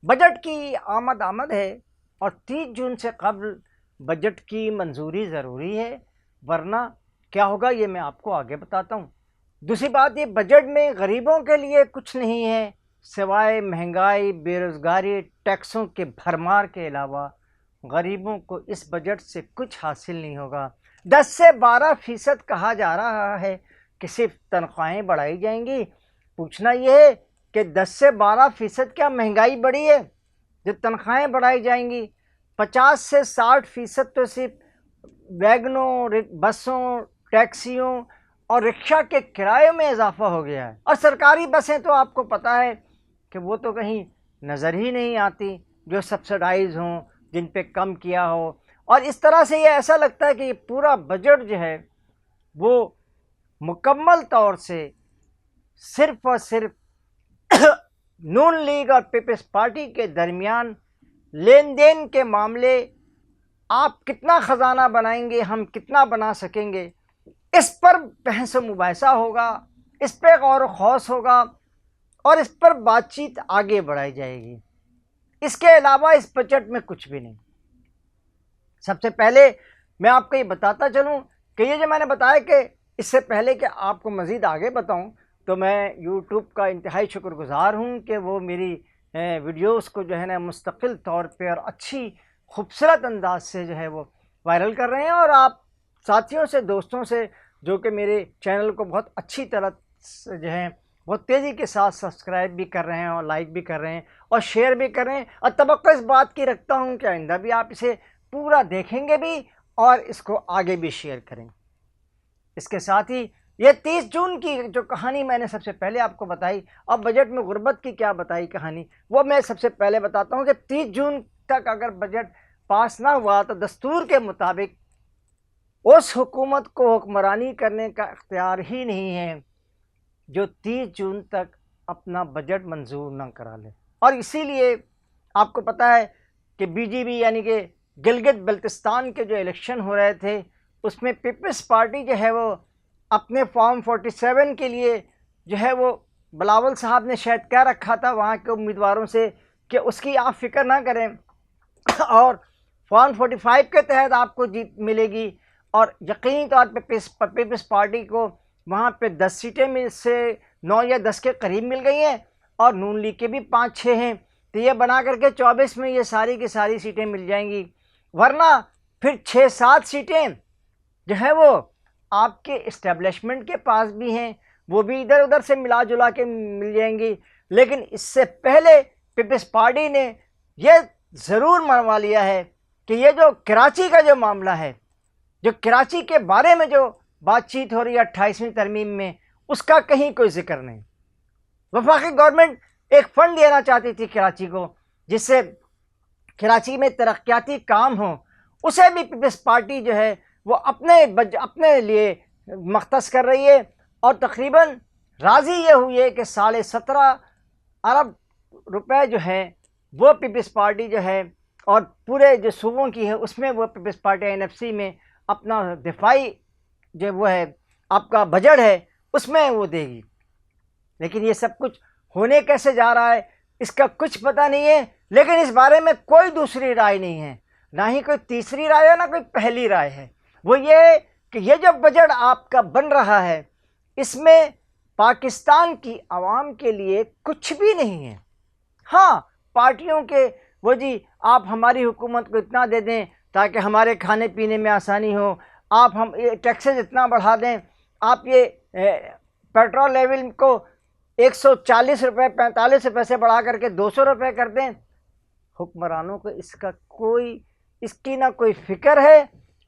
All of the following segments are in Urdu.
بجٹ کی آمد ہے اور 30 جون سے قبل بجٹ کی منظوری ضروری ہے، ورنہ کیا ہوگا یہ میں آپ کو آگے بتاتا ہوں۔ دوسری بات، یہ بجٹ میں غریبوں کے لیے کچھ نہیں ہے سوائے مہنگائی، بے روزگاری، ٹیکسوں کے بھرمار کے علاوہ غریبوں کو اس بجٹ سے کچھ حاصل نہیں ہوگا۔ 10 سے 12% کہا جا رہا ہے کہ صرف تنخواہیں بڑھائی جائیں گی۔ پوچھنا یہ ہے کہ 10 سے 12% کیا مہنگائی بڑھی ہے جو تنخواہیں بڑھائی جائیں گی؟ 50 سے 60% تو صرف ویگنوں، بسوں، ٹیکسیوں اور رکشہ کے کرایوں میں اضافہ ہو گیا ہے، اور سرکاری بسیں تو آپ کو پتہ ہے کہ وہ تو کہیں نظر ہی نہیں آتی جو سبسڈائز ہوں، جن پہ کم کیا ہو۔ اور اس طرح سے یہ ایسا لگتا ہے کہ یہ پورا بجٹ جو ہے وہ مکمل طور سے صرف اور صرف نون لیگ اور پیپلز پارٹی کے درمیان لین دین کے معاملے، آپ کتنا خزانہ بنائیں گے، ہم کتنا بنا سکیں گے، اس پر بحث و مباحثہ ہوگا، اس پہ غور و خوض ہوگا اور اس پر بات چیت آگے بڑھائی جائے گی۔ اس کے علاوہ اس بجٹ میں کچھ بھی نہیں۔ سب سے پہلے میں آپ کو یہ بتاتا چلوں کہ یہ جو میں نے بتایا کہ اس سے پہلے کہ آپ کو مزید آگے بتاؤں تو میں یوٹیوب کا انتہائی شکر گزار ہوں کہ وہ میری ویڈیوز کو جو ہے نا مستقل طور پہ اور اچھی خوبصورت انداز سے جو ہے وہ وائرل کر رہے ہیں، اور آپ ساتھیوں سے، دوستوں سے جو کہ میرے چینل کو بہت اچھی طرح سے جو ہے بہت تیزی کے ساتھ سبسکرائب بھی کر رہے ہیں اور لائک بھی کر رہے ہیں اور شیئر بھی کر رہے ہیں، اور توقع اس بات کی رکھتا ہوں کہ آئندہ بھی آپ اسے پورا دیکھیں گے بھی اور اس کو آگے بھی شیئر کریں۔ اس کے ساتھ ہی یہ 30 جون کی جو کہانی میں نے سب سے پہلے آپ کو بتائی، اب بجٹ میں غربت کی کیا بتائی کہانی، وہ میں سب سے پہلے بتاتا ہوں کہ 30 جون تک اگر بجٹ پاس نہ ہوا تو دستور کے مطابق اس حکومت کو حکمرانی کرنے کا اختیار ہی نہیں ہے جو 30 جون تک اپنا بجٹ منظور نہ کرا لے۔ اور اسی لیے آپ کو پتہ ہے کہ بی جے پی یعنی کہ گلگت بلتستان کے جو الیکشن ہو رہے تھے اس میں پیپلز پارٹی جو ہے وہ اپنے فارم 47 کے لیے جو ہے وہ بلاول صاحب نے شاید کہہ رکھا تھا وہاں کے امیدواروں سے کہ اس کی آپ فکر نہ کریں اور فارم 45 کے تحت آپ کو جیت ملے گی، اور یقینی طور پہ پیپلز پارٹی کو وہاں پہ 10 سیٹیں میں سے 9 یا 10 کے قریب مل گئی ہیں، اور نون لیگ کے بھی 5-6 ہیں، تو یہ بنا کر کے 24 میں یہ ساری کی ساری سیٹیں مل جائیں گی، ورنہ پھر 6-7 سیٹیں جو ہے وہ آپ کے اسٹیبلشمنٹ کے پاس بھی ہیں، وہ بھی ادھر ادھر سے ملا جلا کے مل جائیں گی۔ لیکن اس سے پہلے پیپلز پارٹی نے یہ ضرور منوا لیا ہے کہ یہ جو کراچی کا جو معاملہ ہے، جو کراچی کے بارے میں جو بات چیت ہو رہی ہے 28ویں ترمیم میں، اس کا کہیں کوئی ذکر نہیں۔ وفاقی گورنمنٹ ایک فنڈ دینا چاہتی تھی کراچی کو جس سے کراچی میں ترقیاتی کام ہوں، اسے بھی پیپلز پارٹی جو ہے وہ اپنے لیے مختص کر رہی ہے، اور تقریباً راضی یہ ہوئی ہے کہ 17.5 ارب روپے جو ہے وہ پیپلز پارٹی جو ہے، اور پورے جو صوبوں کی ہے اس میں وہ پیپلز پارٹی NFC میں اپنا دفاعی جو وہ ہے آپ کا بجٹ ہے اس میں وہ دے گی۔ لیکن یہ سب کچھ ہونے کیسے جا رہا ہے اس کا کچھ پتہ نہیں ہے، لیکن اس بارے میں کوئی دوسری رائے نہیں ہے، نہ ہی کوئی تیسری رائے ہے، نہ کوئی پہلی رائے ہے۔ وہ یہ کہ یہ جو بجٹ آپ کا بن رہا ہے اس میں پاکستان کی عوام کے لیے کچھ بھی نہیں ہے۔ ہاں، پارٹیوں کے وہ جی آپ ہماری حکومت کو اتنا دے دیں تاکہ ہمارے کھانے پینے میں آسانی ہو، آپ ہم ٹیکسز اتنا بڑھا دیں، آپ یہ پیٹرول لیول کو 140 روپے 45 روپے سے بڑھا کر کے 200 روپے کر دیں۔ حکمرانوں کو اس کی نہ کوئی فکر ہے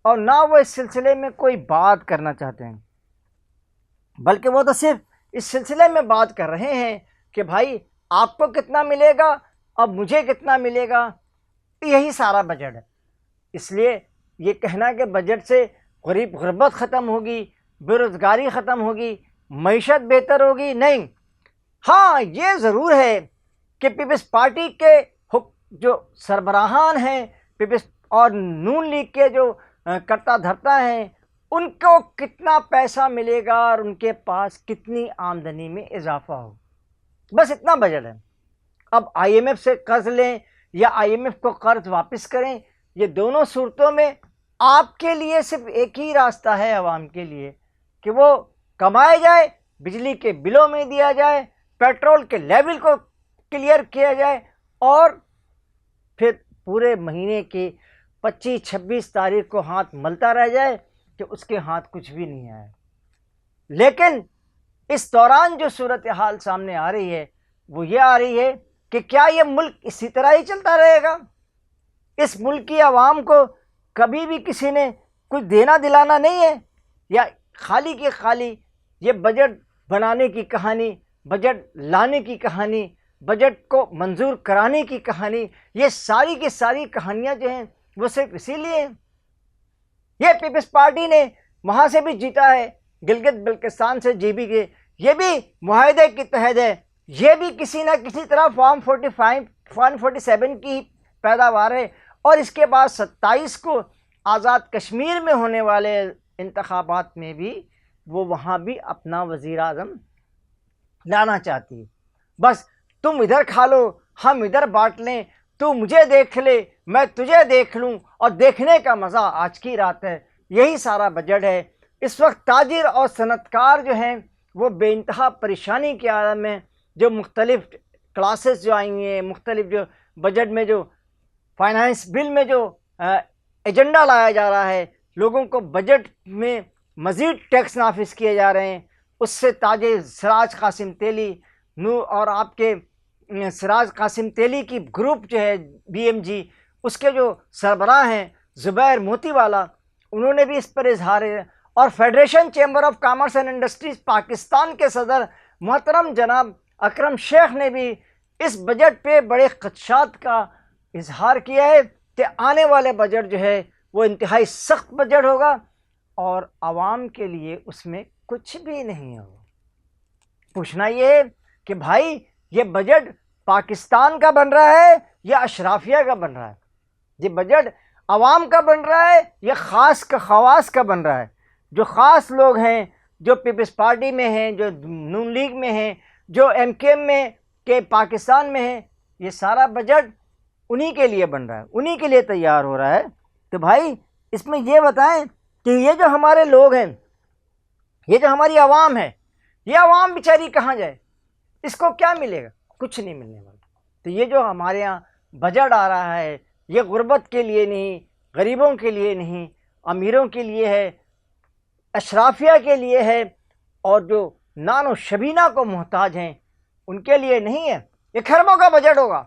اور نہ وہ اس سلسلے میں کوئی بات کرنا چاہتے ہیں، بلکہ وہ تو صرف اس سلسلے میں بات کر رہے ہیں کہ بھائی آپ کو کتنا ملے گا اب مجھے کتنا ملے گا، یہی سارا بجٹ ہے۔ اس لیے یہ کہنا کہ بجٹ سے غربت ختم ہوگی، بے روزگاری ختم ہوگی، معیشت بہتر ہوگی، نہیں۔ ہاں، یہ ضرور ہے کہ پیپلز پارٹی کے جو سربراہان ہیں پیپلز اور نون لیگ کے جو کرتا دھرتا ہیں ان کو کتنا پیسہ ملے گا اور ان کے پاس کتنی آمدنی میں اضافہ ہو، بس اتنا بجٹ ہے۔ اب آئی ایم ایف سے قرض لیں یا آئی ایم ایف کو قرض واپس کریں، یہ دونوں صورتوں میں آپ کے لیے صرف ایک ہی راستہ ہے عوام کے لیے کہ وہ کمائے جائے، بجلی کے بلوں میں دیا جائے، پیٹرول کے لیول کو کلیئر کیا جائے، اور پھر پورے مہینے کی 25-26 تاریخ کو ہاتھ ملتا رہ جائے کہ اس کے ہاتھ کچھ بھی نہیں آئے۔ لیکن اس دوران جو صورتحال سامنے آ رہی ہے وہ یہ آ رہی ہے کہ کیا یہ ملک اسی طرح ہی چلتا رہے گا؟ اس ملک کی عوام کو کبھی بھی کسی نے کچھ دینا دلانا نہیں ہے، یا خالی کی خالی یہ بجٹ بنانے کی کہانی، بجٹ لانے کی کہانی، بجٹ کو منظور کرانے کی کہانی، یہ ساری کی ساری کہانیاں جو ہیں وہ صرف اسی لیے ہیں؟ یہ پیپلز پارٹی نے وہاں سے بھی جیتا ہے، گلگت بلتستان سے جی بھی گئے، یہ بھی معاہدے کے تحت ہے، یہ بھی کسی نہ کسی طرح فارم 47 کی پیداوار ہے، اور اس کے بعد 27 کو آزاد کشمیر میں ہونے والے انتخابات میں بھی وہ وہاں بھی اپنا وزیر اعظم لانا چاہتی ہے۔ بس تم ادھر کھا لو، ہم ادھر بانٹ لیں، تو مجھے دیکھ لے میں تجھے دیکھ لوں، اور دیکھنے کا مزہ آج کی رات ہے۔ یہی سارا بجٹ ہے۔ اس وقت تاجر اور صنعت کار جو ہیں وہ بے انتہا پریشانی کے عالم میں، جو مختلف کلاسز جو آئی ہیں، مختلف جو بجٹ میں جو فائنانس بل میں جو ایجنڈا لایا جا رہا ہے، لوگوں کو بجٹ میں مزید ٹیکس نافذ کیے جا رہے ہیں، اس سے تاجر سراج قاسم تیلی اور آپ کے سراج قاسم تیلی کی گروپ جو ہے بی ایم جی، اس کے جو سربراہ ہیں زبیر موتی والا، انہوں نے بھی اس پر اظہار ہے، اور federation chamber of commerce and industries Pakistan کے صدر محترم جناب اکرم شیخ نے بھی اس بجٹ پہ بڑے خدشات کا اظہار کیا ہے کہ آنے والے بجٹ جو ہے وہ انتہائی سخت بجٹ ہوگا، اور عوام کے لیے اس میں کچھ بھی نہیں ہوگا۔ پوچھنا یہ ہے کہ بھائی یہ بجٹ پاکستان کا بن رہا ہے یا اشرافیہ کا بن رہا ہے؟ یہ بجٹ عوام کا بن رہا ہے یا خاص کا خواص کا بن رہا ہے؟ جو خاص لوگ ہیں، جو پیپلز پارٹی میں ہیں، جو نون لیگ میں ہیں، جو ایم کیو ایم میں کہ پاکستان میں ہیں، یہ سارا بجٹ انہی کے لیے بن رہا ہے، انہی کے لیے تیار ہو رہا ہے۔ تو بھائی اس میں یہ بتائیں کہ یہ جو ہمارے لوگ ہیں، یہ جو ہماری عوام ہے، یہ عوام بیچاری کہاں جائے؟ اس کو کیا ملے گا؟ کچھ نہیں ملنے والا۔ تو یہ جو ہمارے یہاں بجٹ آ رہا ہے، یہ غربت کے لیے نہیں، غریبوں کے لیے نہیں، امیروں کے لیے ہے، اشرافیہ کے لیے ہے، اور جو نان و شبینہ کو محتاج ہیں ان کے لیے نہیں ہے۔ یہ کھربوں کا بجٹ ہوگا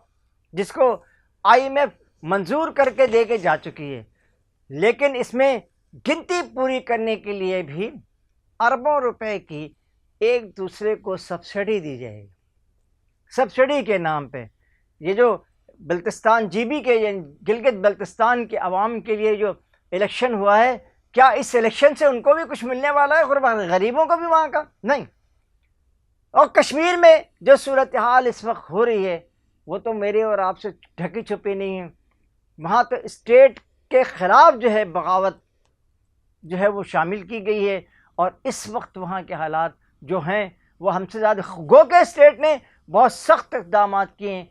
جس کو آئی ایم ایف منظور کر کے دے کے جا چکی ہے، لیکن اس میں گنتی پوری کرنے کے لیے بھی اربوں روپے کی ایک دوسرے کو سبسڈی دی جائے گی۔ سبسڈی کے نام پہ یہ جو بلتستان جی بی کے گلگت بلتستان کے عوام کے لیے جو الیکشن ہوا ہے، کیا اس الیکشن سے ان کو بھی کچھ ملنے والا ہے؟ غریبوں کو بھی وہاں کا نہیں۔ اور کشمیر میں جو صورتحال اس وقت ہو رہی ہے وہ تو میرے اور آپ سے ڈھکی چھپی نہیں ہے۔ وہاں تو اسٹیٹ کے خلاف جو ہے بغاوت جو ہے وہ شامل کی گئی ہے، اور اس وقت وہاں کے حالات جو ہیں وہ ہم سے زیادہ، گو کہ اسٹیٹ نے بہت سخت اقدامات کیے ہیں،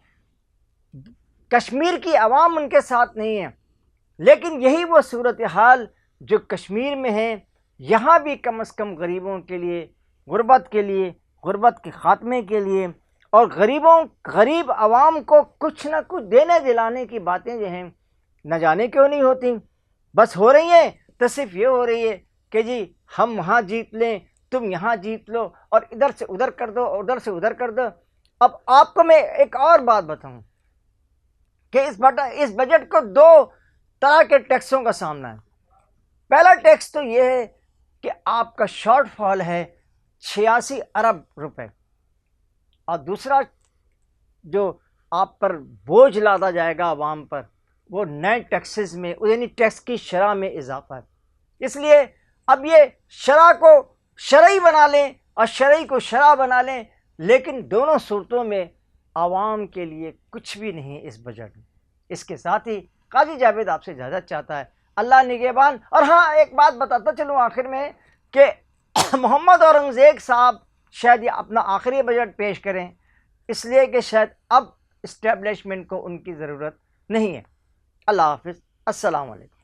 کشمیر کی عوام ان کے ساتھ نہیں ہے، لیکن یہی وہ صورتحال جو کشمیر میں ہے، یہاں بھی کم از کم غریبوں کے لیے، غربت کے لیے، غربت کے خاتمے کے لیے، اور غریب عوام کو کچھ نہ کچھ دینے دلانے کی باتیں جو ہیں نہ جانے کیوں نہیں ہوتی، بس ہو رہی ہیں تو صرف یہ ہو رہی ہے کہ جی ہم وہاں جیت لیں، تم یہاں جیت لو، اور ادھر سے ادھر کر دو، اور ادھر سے ادھر کر دو۔ اب آپ کو میں ایک اور بات بتاؤں کہ اس بجٹ کو دو طرح کے ٹیکسوں کا سامنا ہے۔ پہلا ٹیکس تو یہ ہے کہ آپ کا شارٹ فال ہے 86 ارب روپے، اور دوسرا جو آپ پر بوجھ لادا جائے گا عوام پر وہ نئے ٹیکسز میں، یعنی ٹیکس کی شرح میں اضافہ ہے۔ اس لیے اب یہ شرح کو شرعی بنا لیں اور شرعی کو شرح بنا لیں، لیکن دونوں صورتوں میں عوام کے لیے کچھ بھی نہیں اس بجٹ میں۔ اس کے ساتھ ہی قاضی جاوید آپ سے اجازت چاہتا ہے، اللہ نگہبان۔ اور ہاں ایک بات بتاتا چلوں آخر میں کہ محمد اورنگزیب صاحب شاید یہ اپنا آخری بجٹ پیش کریں، اس لیے کہ شاید اب اسٹیبلشمنٹ کو ان کی ضرورت نہیں ہے۔ اللہ حافظ، السلام علیکم۔